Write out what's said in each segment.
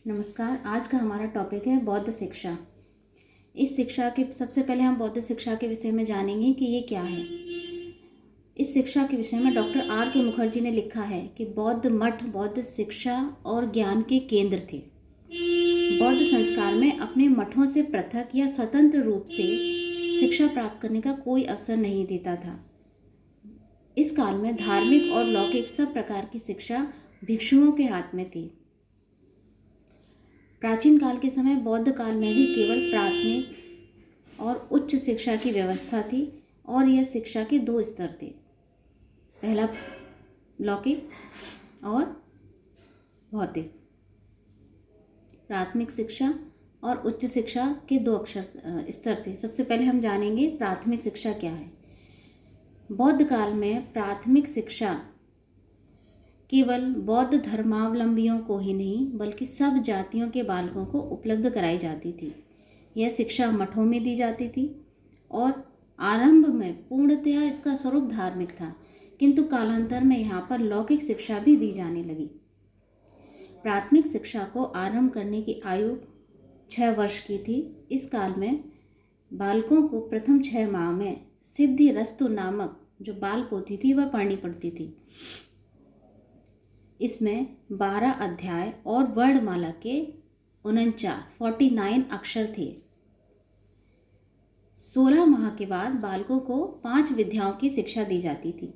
नमस्कार। आज का हमारा टॉपिक है बौद्ध शिक्षा। इस शिक्षा के सबसे पहले हम बौद्ध शिक्षा के विषय में जानेंगे कि ये क्या है। इस शिक्षा के विषय में डॉक्टर आर के मुखर्जी ने लिखा है कि बौद्ध मठ बौद्ध शिक्षा और ज्ञान के केंद्र थे। बौद्ध संस्कार में अपने मठों से पृथक या स्वतंत्र रूप से शिक्षा प्राप्त करने का कोई अवसर नहीं देता था। इस काल में धार्मिक और लौकिक सब प्रकार की शिक्षा भिक्षुओं के हाथ में थी। प्राचीन काल के समय बौद्ध काल में भी केवल प्राथमिक और उच्च शिक्षा की व्यवस्था थी और यह शिक्षा के दो स्तर थे। पहला लौकिक और भौतिक। प्राथमिक शिक्षा और उच्च शिक्षा के दो स्तर थे। सबसे पहले हम जानेंगे प्राथमिक शिक्षा क्या है। बौद्ध काल में प्राथमिक शिक्षा केवल बौद्ध धर्मावलंबियों को ही नहीं बल्कि सब जातियों के बालकों को उपलब्ध कराई जाती थी। यह शिक्षा मठों में दी जाती थी और आरंभ में पूर्णतया इसका स्वरूप धार्मिक था, किंतु कालांतर में यहाँ पर लौकिक शिक्षा भी दी जाने लगी। प्राथमिक शिक्षा को आरंभ करने की आयु 6 वर्ष की थी। इस काल में बालकों को प्रथम 6 माह में सिद्धि रस्तु नामक जो बाल पोथी थी वह पढ़नी पड़ती थी। इसमें 12 अध्याय और वर्णमाला के 49 अक्षर थे। 16 माह के बाद बालकों को 5 विद्याओं की शिक्षा दी जाती थी।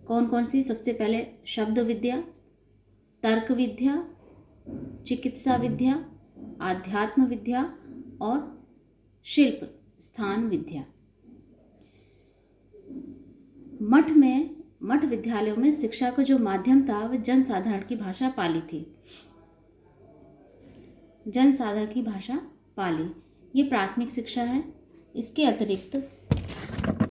कौन कौन सी? सबसे पहले शब्द विद्या, तर्क विद्या, चिकित्सा विद्या, आध्यात्म विद्या और शिल्प स्थान विद्या। मठ विद्यालयों में शिक्षा का जो माध्यम था वह जनसाधारण की भाषा पाली थी। जनसाधारण की भाषा पाली ये प्राथमिक शिक्षा है। इसके अतिरिक्त